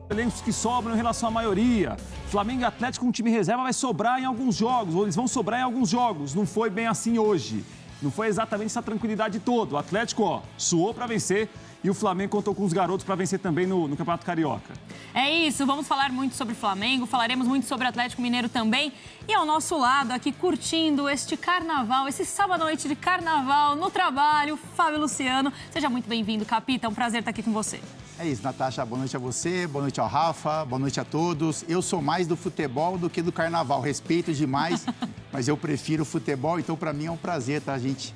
Elencos que sobram em relação à maioria. Flamengo e Atlético com time reserva vai sobrar em alguns jogos, ou eles vão sobrar em alguns jogos. Não foi bem assim hoje. Não foi exatamente essa tranquilidade toda. O Atlético, suou para vencer e o Flamengo contou com os garotos para vencer também no Campeonato Carioca. É isso, vamos falar muito sobre Flamengo, falaremos muito sobre Atlético Mineiro também. E ao nosso lado, aqui curtindo este carnaval, esse sábado à noite de carnaval no trabalho, Fábio Luciano. Seja muito bem-vindo, Capita, é um prazer estar aqui com você. É isso, Natasha, boa noite a você, boa noite ao Rafa, boa noite a todos. Eu sou mais do futebol do que do carnaval, respeito demais, mas eu prefiro o futebol, então para mim é um prazer, tá? A gente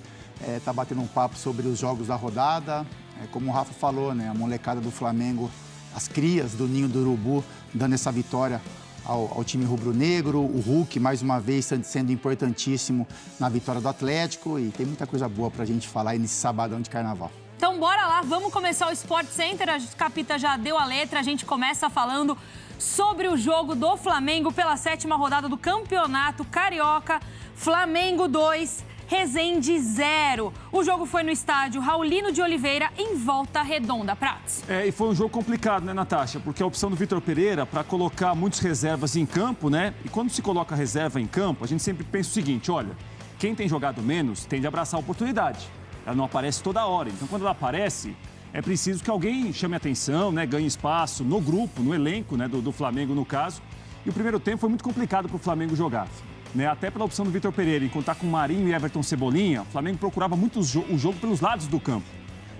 tá batendo um papo sobre os jogos da rodada, como o Rafa falou, né? A molecada do Flamengo, as crias do Ninho do Urubu, dando essa vitória ao time rubro-negro, o Hulk mais uma vez sendo importantíssimo na vitória do Atlético e tem muita coisa boa pra gente falar aí nesse sabadão de carnaval. Então, bora lá, vamos começar o Sport Center. A Capita já deu a letra, a gente começa falando sobre o jogo do Flamengo pela 7ª rodada do Campeonato Carioca. Flamengo 2, Resende 0. O jogo foi no estádio Raulino de Oliveira, em Volta Redonda, Prats. E foi um jogo complicado, né, Natasha? Porque a opção do Vitor Pereira para colocar muitos reservas em campo, né? E quando se coloca reserva em campo, a gente sempre pensa o seguinte, olha, quem tem jogado menos tende a abraçar a oportunidade. Ela não aparece toda hora, então quando ela aparece, é preciso que alguém chame atenção, né, ganhe espaço no grupo, no elenco, né, do Flamengo no caso. E o primeiro tempo foi muito complicado para o Flamengo jogar, né, até pela opção do Vitor Pereira, em contar com Marinho e Everton Cebolinha, o Flamengo procurava muito o jogo pelos lados do campo.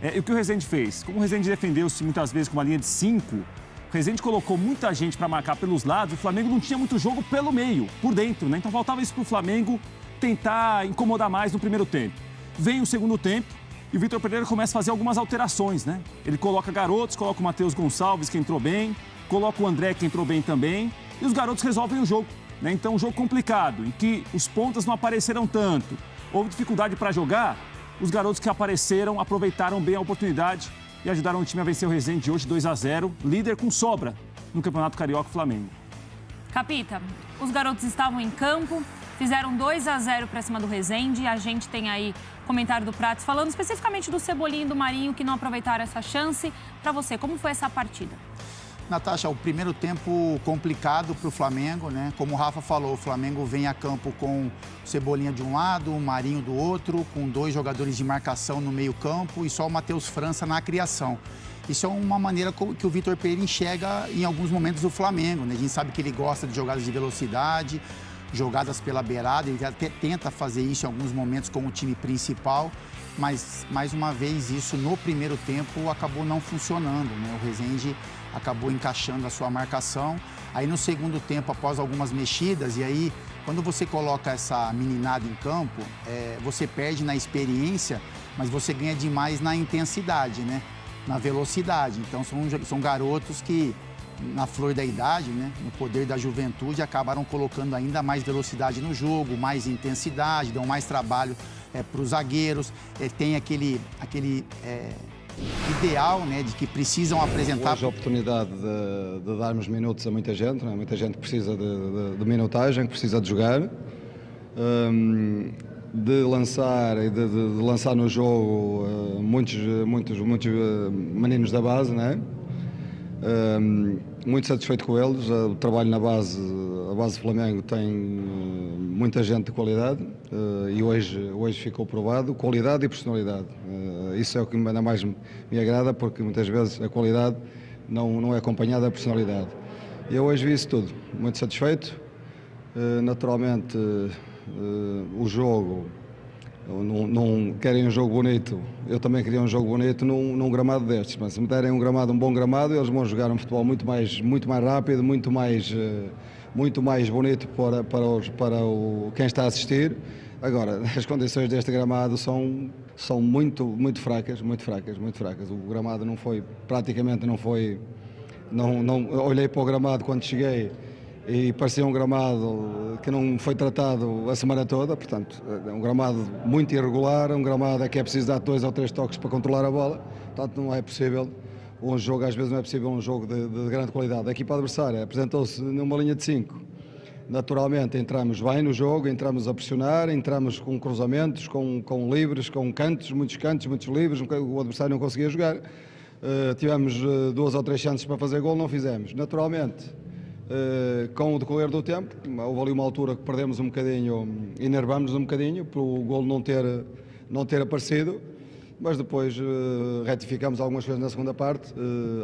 E o que o Resende fez? Como o Resende defendeu-se muitas vezes com uma linha de 5, o Resende colocou muita gente para marcar pelos lados, o Flamengo não tinha muito jogo pelo meio, por dentro, né, então faltava isso para o Flamengo tentar incomodar mais no primeiro tempo. Vem o segundo tempo e o Vitor Pereira começa a fazer algumas alterações, né? Ele coloca garotos, coloca o Matheus Gonçalves, que entrou bem, coloca o André, que entrou bem também, e os garotos resolvem o jogo, né? Então, um jogo complicado, em que os pontas não apareceram tanto, houve dificuldade para jogar, os garotos que apareceram aproveitaram bem a oportunidade e ajudaram o time a vencer o Resende hoje 2-0, líder com sobra no Campeonato Carioca Flamengo. Capita, os garotos estavam em campo, fizeram 2-0 para cima do Resende. A gente tem aí comentário do Prats falando especificamente do Cebolinha e do Marinho que não aproveitaram essa chance. Para você, como foi essa partida? Natasha, o primeiro tempo complicado para o Flamengo, né? Como o Rafa falou, o Flamengo vem a campo com o Cebolinha de um lado, o Marinho do outro, com 2 jogadores de marcação no meio campo e só o Matheus França na criação. Isso é uma maneira que o Vitor Pereira enxerga em alguns momentos o Flamengo, né? A gente sabe que ele gosta de jogadas de velocidade, jogadas pela beirada, ele até tenta fazer isso em alguns momentos com o time principal, mas, mais uma vez, isso no primeiro tempo acabou não funcionando, né? O Resende acabou encaixando a sua marcação. Aí, no segundo tempo, após algumas mexidas, e aí, quando você coloca essa meninada em campo, você perde na experiência, mas você ganha demais na intensidade, né? Na velocidade. Então, são garotos que, na flor da idade, né, no poder da juventude, acabaram colocando ainda mais velocidade no jogo, mais intensidade, dão mais trabalho para os zagueiros, tem aquele ideal, né, de que precisam apresentar... Hoje a oportunidade de darmos minutos a muita gente, né? Muita gente precisa de minutagem, precisa de jogar, de lançar e de lançar no jogo muitos meninos da base, né? Muito satisfeito com eles, o trabalho na base, a base do Flamengo tem muita gente de qualidade e hoje ficou provado, qualidade e personalidade. Isso é o que ainda mais me agrada, porque muitas vezes a qualidade não é acompanhada da personalidade. E eu hoje vi isso tudo, muito satisfeito. Naturalmente, o jogo, não querem um jogo bonito, eu também queria um jogo bonito num gramado destes, mas se me derem um bom gramado, eles vão jogar um futebol muito mais rápido, muito mais bonito para quem está a assistir. Agora, as condições deste gramado são muito fracas. O gramado praticamente não foi, olhei para o gramado quando cheguei e parecia um gramado que não foi tratado a semana toda, portanto, é um gramado muito irregular, um gramado que é preciso dar 2 ou 3 toques para controlar a bola, portanto não é possível um jogo, às vezes não é possível um jogo de grande qualidade. A equipa adversária apresentou-se numa linha de 5, naturalmente entramos bem no jogo, entramos a pressionar, entramos com cruzamentos, com livres, com cantos, muitos livres, o adversário não conseguia jogar. tivemos 2 ou 3 chances para fazer gol, não fizemos. Naturalmente, com o decorrer do tempo, houve ali uma altura que perdemos um bocadinho, enervamos um bocadinho, por o gol não ter aparecido, mas depois retificamos algumas coisas na segunda parte,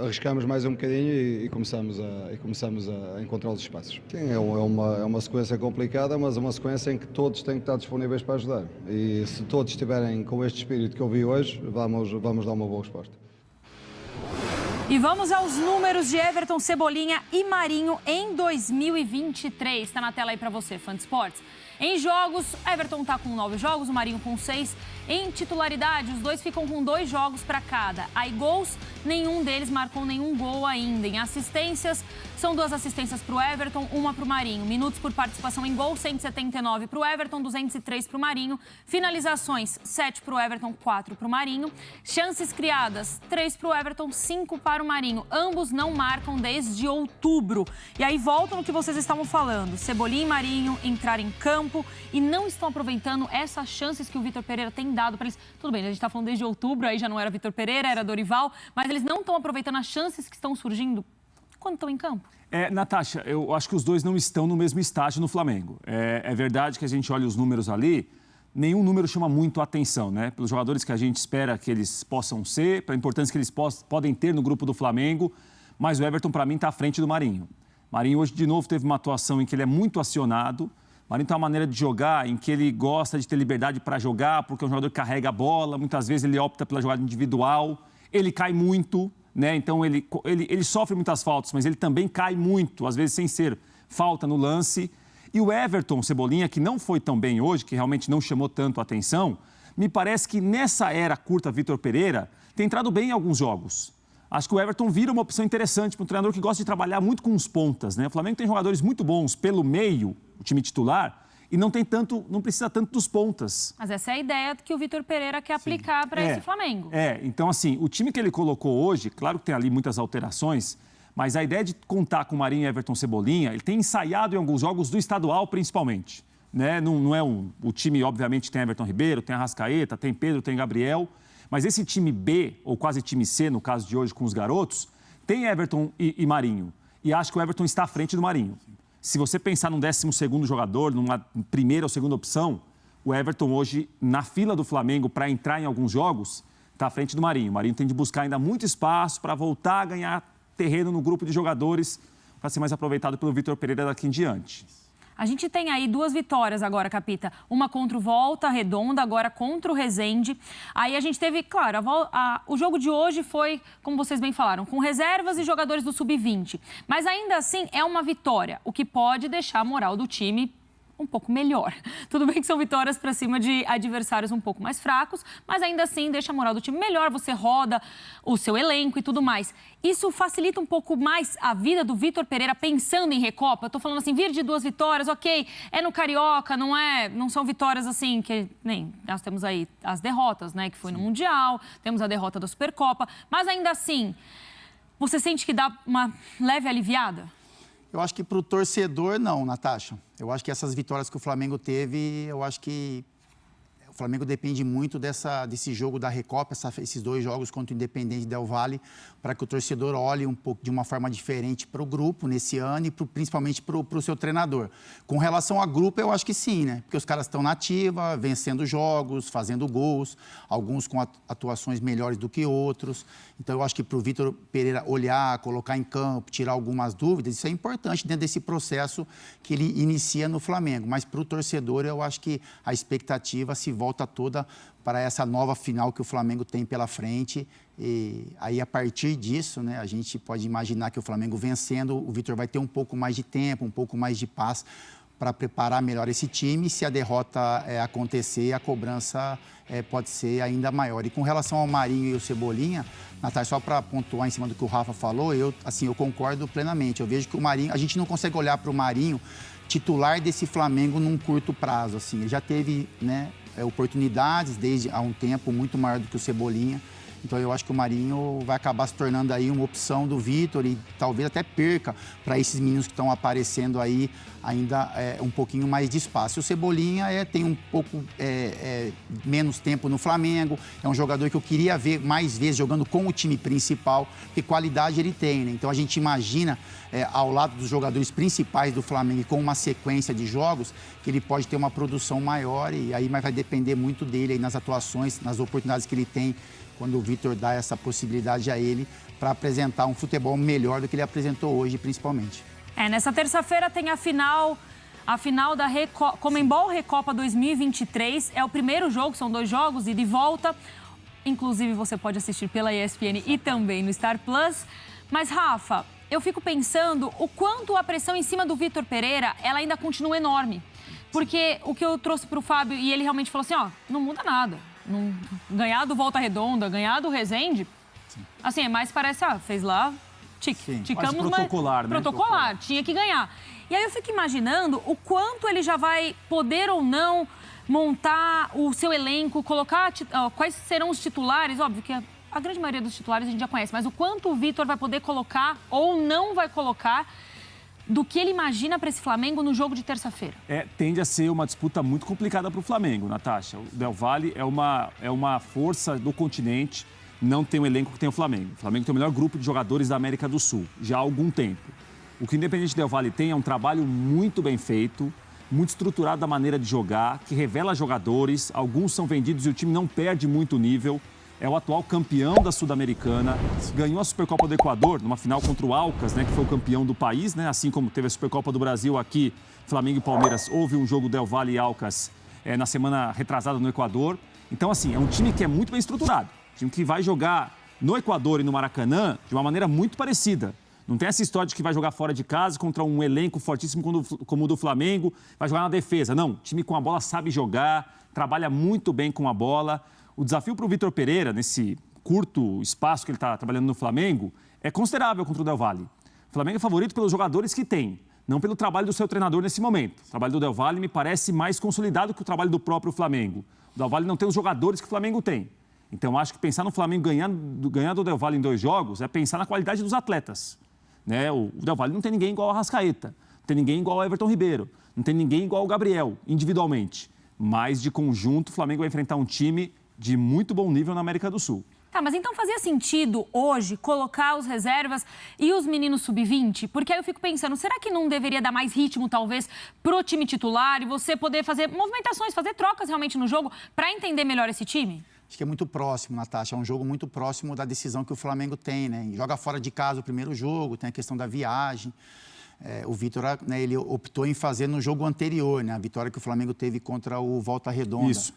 arriscamos mais um bocadinho e começamos a encontrar os espaços. Sim, é uma sequência complicada, mas uma sequência em que todos têm que estar disponíveis para ajudar. E se todos estiverem com este espírito que eu vi hoje, vamos dar uma boa resposta. E vamos aos números de Everton, Cebolinha e Marinho em 2023. Está na tela aí para você, fã de esportes. Em jogos, Everton está com 9 jogos, o Marinho com 6. Em titularidade, os dois ficam com 2 jogos para cada. Aí gols, nenhum deles marcou nenhum gol ainda. Em assistências, são 2 assistências para o Everton, 1 para o Marinho. Minutos por participação em gol, 179 para o Everton, 203 para o Marinho. Finalizações, 7 para o Everton, 4 para o Marinho. Chances criadas, 3 para o Everton, 5 para o Marinho. Ambos não marcam desde outubro. E aí voltam no que vocês estavam falando. Cebolinha e Marinho entraram em campo e não estão aproveitando essas chances que o Vitor Pereira tem dado para eles. Tudo bem, a gente está falando desde outubro, aí já não era Vitor Pereira, era Dorival, mas eles não estão aproveitando as chances que estão surgindo quando estão em campo. Natasha, eu acho que os dois não estão no mesmo estágio no Flamengo. É verdade que a gente olha os números ali, nenhum número chama muito a atenção, né? Pelos jogadores que a gente espera que eles possam ser, pela importância que eles podem ter no grupo do Flamengo, mas o Everton, para mim, está à frente do Marinho. Marinho hoje, de novo, teve uma atuação em que ele é muito acionado. Marinho tem uma maneira de jogar em que ele gosta de ter liberdade para jogar, porque é um jogador que carrega a bola, muitas vezes ele opta pela jogada individual, ele cai muito, né? Então ele sofre muitas faltas, mas ele também cai muito, às vezes sem ser falta no lance. E o Everton Cebolinha, que não foi tão bem hoje, que realmente não chamou tanto a atenção, me parece que nessa era curta Vitor Pereira tem entrado bem em alguns jogos. Acho que o Everton vira uma opção interessante para um treinador que gosta de trabalhar muito com os pontas, né? O Flamengo tem jogadores muito bons pelo meio, o time titular, e não precisa tanto dos pontas. Mas essa é a ideia que o Vitor Pereira quer aplicar para esse Flamengo. Então assim, o time que ele colocou hoje, claro que tem ali muitas alterações, mas a ideia de contar com o Marinho e Everton Cebolinha, ele tem ensaiado em alguns jogos do estadual principalmente, né? Não é o time, obviamente, tem Everton Ribeiro, tem Arrascaeta, tem Pedro, tem Gabriel. Mas esse time B, ou quase time C, no caso de hoje com os garotos, tem Everton e Marinho. E acho que o Everton está à frente do Marinho. Se você pensar num 12º jogador, numa primeira ou segunda opção, o Everton hoje, na fila do Flamengo, para entrar em alguns jogos, está à frente do Marinho. O Marinho tem de buscar ainda muito espaço para voltar a ganhar terreno no grupo de jogadores para ser mais aproveitado pelo Vitor Pereira daqui em diante. A gente tem aí 2 vitórias agora, Capita. Uma contra o Volta Redonda, agora contra o Resende. Aí a gente teve, claro, o jogo de hoje foi, como vocês bem falaram, com reservas e jogadores do Sub-20. Mas ainda assim é uma vitória, o que pode deixar a moral do time um pouco melhor. Tudo bem que são vitórias para cima de adversários um pouco mais fracos, mas ainda assim deixa a moral do time melhor, você roda o seu elenco e tudo mais. Isso facilita um pouco mais a vida do Vitor Pereira pensando em Recopa? Eu tô falando assim, vir de 2 vitórias, ok, é no Carioca, não são vitórias assim, que nem nós temos aí as derrotas, né, que foi no Mundial, temos a derrota da Supercopa, mas ainda assim, você sente que dá uma leve aliviada? Eu acho que para o torcedor, não, Natasha. Eu acho que essas vitórias que o Flamengo teve, eu acho que o Flamengo depende muito desse jogo da Recopa, esses 2 jogos contra o Independente Del Valle, para que o torcedor olhe um pouco de uma forma diferente para o grupo nesse ano e principalmente para o seu treinador. Com relação a grupo, eu acho que sim, né? Porque os caras estão na ativa, vencendo jogos, fazendo gols, alguns com atuações melhores do que outros. Então, eu acho que para o Vitor Pereira olhar, colocar em campo, tirar algumas dúvidas, isso é importante dentro desse processo que ele inicia no Flamengo. Mas para o torcedor, eu acho que a expectativa se volta toda para essa nova final que o Flamengo tem pela frente. E aí, a partir disso, né, a gente pode imaginar que o Flamengo vencendo, o Vitor vai ter um pouco mais de tempo, um pouco mais de paz para preparar melhor esse time. Se a derrota acontecer, a cobrança pode ser ainda maior. E com relação ao Marinho e o Cebolinha, Natália, só para pontuar em cima do que o Rafa falou, eu concordo plenamente. Eu vejo que o Marinho, a gente não consegue olhar para o Marinho titular desse Flamengo num curto prazo. Assim. Ele já teve, né, oportunidades desde há um tempo muito maior do que o Cebolinha. Então eu acho que o Marinho vai acabar se tornando aí uma opção do Vitor e talvez até perca para esses meninos que estão aparecendo aí ainda um pouquinho mais de espaço. O Cebolinha tem um pouco menos tempo no Flamengo, é um jogador que eu queria ver mais vezes jogando com o time principal, porque qualidade ele tem, né? Então a gente imagina ao lado dos jogadores principais do Flamengo e com uma sequência de jogos que ele pode ter uma produção maior e aí vai depender muito dele aí nas atuações, nas oportunidades que ele tem quando o Vitor dá essa possibilidade a ele para apresentar um futebol melhor do que ele apresentou hoje, principalmente. Nessa terça-feira tem a final da Conmebol Recopa 2023. É o primeiro jogo, são 2 jogos, ida e volta. Inclusive, você pode assistir pela ESPN e também no Star Plus. Mas, Rafa, eu fico pensando o quanto a pressão em cima do Vitor Pereira, ela ainda continua enorme. Porque o que eu trouxe para o Fábio, e ele realmente falou assim, não muda nada. Ganhar do Volta Redonda, ganhar do Resende, assim, mais parece, fez lá... Ticamos, mas protocolar, né? Protocolar, tinha que ganhar. E aí eu fico imaginando o quanto ele já vai poder ou não montar o seu elenco, colocar quais serão os titulares. Óbvio que a grande maioria dos titulares a gente já conhece, mas o quanto o Vitor vai poder colocar ou não vai colocar do que ele imagina para esse Flamengo no jogo de terça-feira. Tende a ser uma disputa muito complicada para o Flamengo, Natasha. O Del Valle é uma força do continente. Não tem o elenco que tem o Flamengo. O Flamengo tem o melhor grupo de jogadores da América do Sul, já há algum tempo. O que o Independente Del Valle tem é um trabalho muito bem feito, muito estruturado da maneira de jogar, que revela jogadores, alguns são vendidos e o time não perde muito nível. É o atual campeão da Sul-Americana, ganhou a Supercopa do Equador, numa final contra o Alcas, né, que foi o campeão do país, né, assim como teve a Supercopa do Brasil aqui, Flamengo e Palmeiras. Houve um jogo Del Valle e Alcas na semana retrasada no Equador. Então, assim, é um time que é muito bem estruturado. Time que vai jogar no Equador e no Maracanã de uma maneira muito parecida. Não tem essa história de que vai jogar fora de casa contra um elenco fortíssimo como o do Flamengo, vai jogar na defesa. Não, o time com a bola sabe jogar, trabalha muito bem com a bola. O desafio para o Vitor Pereira, nesse curto espaço que ele está trabalhando no Flamengo, é considerável contra o Del Valle. O Flamengo é favorito pelos jogadores que tem, não pelo trabalho do seu treinador nesse momento. O trabalho do Del Valle me parece mais consolidado que o trabalho do próprio Flamengo. O Del Valle não tem os jogadores que o Flamengo tem. Então, acho que pensar no Flamengo ganhando do Del Valle em 2 jogos é pensar na qualidade dos atletas. Né? O Del Valle não tem ninguém igual ao Arrascaeta, não tem ninguém igual ao Everton Ribeiro, não tem ninguém igual ao Gabriel, individualmente. Mas, de conjunto, o Flamengo vai enfrentar um time de muito bom nível na América do Sul. Tá, mas então fazia sentido hoje colocar os reservas e os meninos sub-20? Porque aí eu fico pensando, será que não deveria dar mais ritmo, talvez, pro time titular e você poder fazer movimentações, fazer trocas realmente no jogo para entender melhor esse time? Acho que é muito próximo, Natasha. É um jogo muito próximo da decisão que o Flamengo tem, né? Joga fora de casa o primeiro jogo, tem a questão da viagem. O Vitor, né, ele optou em fazer no jogo anterior, né? A vitória que o Flamengo teve contra o Volta Redonda. Isso.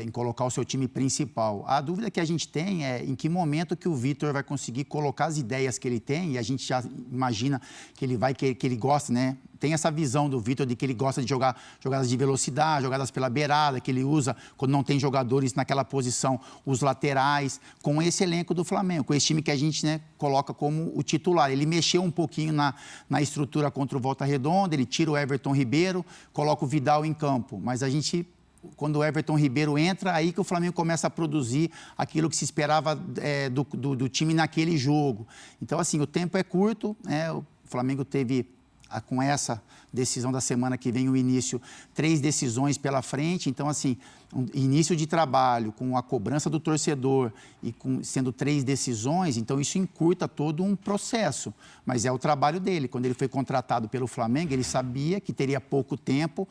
Em colocar o seu time principal. A dúvida que a gente tem é em que momento que o Vitor vai conseguir colocar as ideias que ele tem, e a gente já imagina que ele gosta, né? Tem essa visão do Vitor de que ele gosta de jogar jogadas de velocidade, jogadas pela beirada, que ele usa quando não tem jogadores naquela posição, os laterais, com esse elenco do Flamengo, com esse time que a gente, né, coloca como o titular. Ele mexeu um pouquinho na estrutura contra o Volta Redonda, ele tira o Everton Ribeiro, coloca o Vidal em campo, mas a gente... Quando o Everton Ribeiro entra, aí que o Flamengo começa a produzir aquilo que se esperava do time naquele jogo. Então, assim, o tempo é curto, né? O Flamengo teve, com essa decisão da semana que vem, o início, 3 decisões pela frente. Então, assim, um início de trabalho com a cobrança do torcedor e sendo 3 decisões, então isso encurta todo um processo. Mas é o trabalho dele. Quando ele foi contratado pelo Flamengo, ele sabia que teria pouco tempo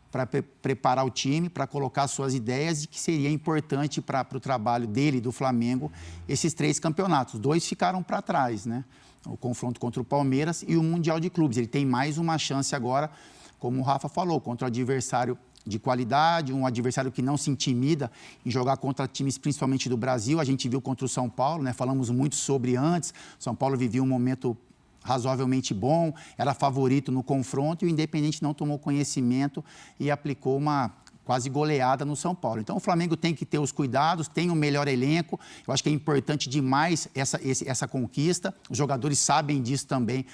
para preparar o time, para colocar suas ideias e que seria importante para o trabalho dele e do Flamengo esses 3 campeonatos. 2 ficaram para trás, né? O confronto contra o Palmeiras e o Mundial de Clubes. Ele tem mais uma chance agora, como o Rafa falou, contra o adversário de qualidade, um adversário que não se intimida em jogar contra times principalmente do Brasil. A gente viu contra o São Paulo, né? Falamos muito sobre antes. São Paulo vivia um momento razoavelmente bom, era favorito no confronto e o Independente não tomou conhecimento e aplicou uma quase goleada no São Paulo. Então o Flamengo tem que ter os cuidados, tem o melhor elenco, eu acho que é importante demais essa conquista, os jogadores sabem disso também,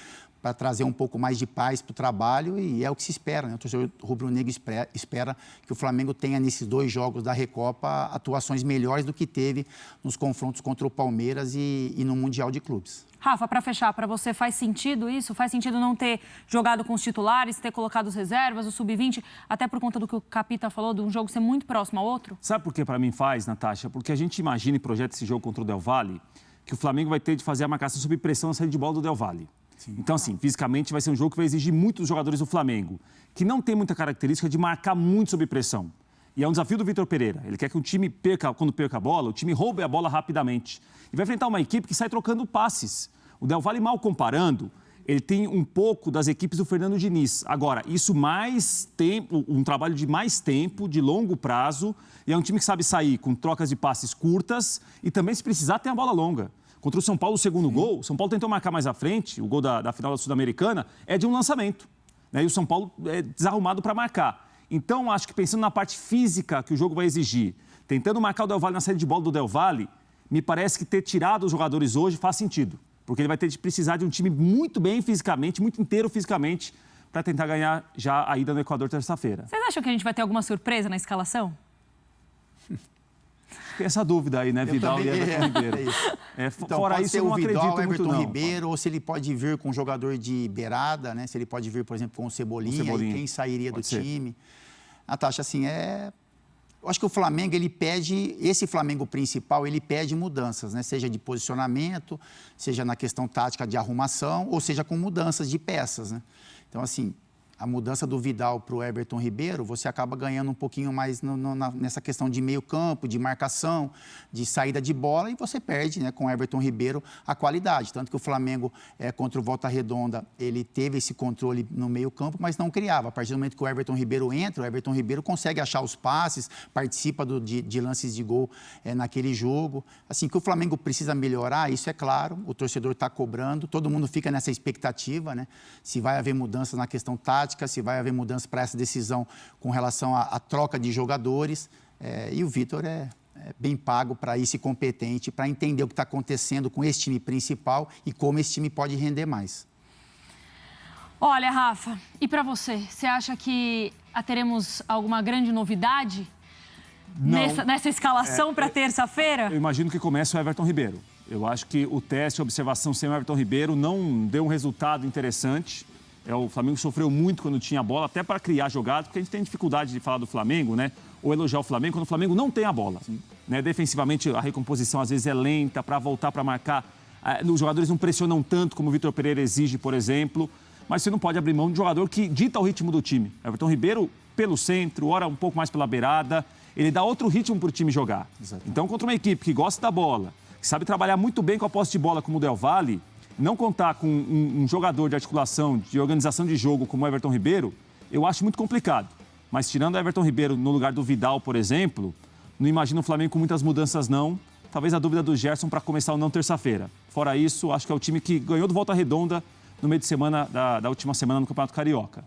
para trazer um pouco mais de paz para o trabalho, e é o que se espera, né? O torcedor rubro-negro espera que o Flamengo tenha nesses 2 jogos da Recopa atuações melhores do que teve nos confrontos contra o Palmeiras e no Mundial de Clubes. Rafa, para fechar, para você faz sentido isso? Faz sentido não ter jogado com os titulares, ter colocado os reservas, o sub-20, até por conta do que o Capita falou, de um jogo ser muito próximo ao outro? Sabe por que para mim faz, Natasha? Porque a gente imagina e projeta esse jogo contra o Del Valle, que o Flamengo vai ter de fazer a marcação sob pressão na saída de bola do Del Valle. Sim. Então, assim, fisicamente vai ser um jogo que vai exigir muito dos jogadores do Flamengo, que não tem muita característica de marcar muito sob pressão. E é um desafio do Vitor Pereira. Ele quer que o time quando perca a bola, o time roube a bola rapidamente. E vai enfrentar uma equipe que sai trocando passes. O Del Valle, mal comparando, ele tem um pouco das equipes do Fernando Diniz. Agora, isso mais tempo, um trabalho de mais tempo, de longo prazo, e é um time que sabe sair com trocas de passes curtas e também, se precisar, tem a bola longa. Contra o São Paulo, o segundo gol, o São Paulo tentou marcar mais à frente, o gol da final da Sul-Americana, é de um lançamento. Né? E o São Paulo é desarrumado para marcar. Então, acho que pensando na parte física que o jogo vai exigir, tentando marcar o Del Valle na saída de bola do Del Valle, me parece que ter tirado os jogadores hoje faz sentido. Porque ele vai ter de precisar de um time muito bem fisicamente, muito inteiro fisicamente, para tentar ganhar já a ida no Equador terça-feira. Vocês acham que a gente vai ter alguma surpresa na escalação? Tem essa dúvida aí, né? Vidal e Everton Ribeiro. Então, fora pode isso, ser eu não o Vidal, acredito Everton muito, não. Ribeiro, ou se ele pode vir com um jogador de beirada, né? Se ele pode vir, por exemplo, com o Cebolinha, e quem sairia do time. Natasha, assim, eu acho que o Flamengo, ele pede, esse Flamengo principal, ele pede mudanças, né? Seja de posicionamento, seja na questão tática de arrumação, ou seja com mudanças de peças, né? Então, assim, a mudança do Vidal para o Everton Ribeiro, você acaba ganhando um pouquinho mais nessa questão de meio campo, de marcação, de saída de bola, e você perde, né, com o Everton Ribeiro a qualidade. Tanto que o Flamengo, contra o Volta Redonda, ele teve esse controle no meio campo, mas não criava. A partir do momento que o Everton Ribeiro entra, o Everton Ribeiro consegue achar os passes, participa de lances de gol naquele jogo. Assim, que o Flamengo precisa melhorar, isso é claro, o torcedor está cobrando, todo mundo fica nessa expectativa, né? Se vai haver mudança na questão tática, se vai haver mudança para essa decisão com relação à troca de jogadores. E o Vitor é bem pago para isso e competente, para entender o que está acontecendo com esse time principal e como esse time pode render mais. Olha, Rafa, e para você? Você acha que teremos alguma grande novidade nessa escalação para terça-feira? Eu imagino que comece o Everton Ribeiro. Eu acho que o teste, a observação sem o Everton Ribeiro não deu um resultado interessante. O Flamengo sofreu muito quando tinha a bola, até para criar jogada, porque a gente tem dificuldade de falar do Flamengo, né? Ou elogiar o Flamengo quando o Flamengo não tem a bola. Né? Defensivamente, a recomposição às vezes é lenta, para voltar para marcar. Os jogadores não pressionam tanto como o Vitor Pereira exige, por exemplo. Mas você não pode abrir mão de um jogador que dita o ritmo do time. Everton Ribeiro, pelo centro, ora um pouco mais pela beirada, ele dá outro ritmo para o time jogar. Exatamente. Então, contra uma equipe que gosta da bola, que sabe trabalhar muito bem com a posse de bola, como o Del Valle, não contar com um jogador de articulação, de organização de jogo como o Everton Ribeiro, eu acho muito complicado. Mas tirando o Everton Ribeiro no lugar do Vidal, por exemplo, não imagino o Flamengo com muitas mudanças, não. Talvez a dúvida do Gerson para começar ou não terça-feira. Fora isso, acho que é o time que ganhou do Volta Redonda no meio de semana da última semana no Campeonato Carioca.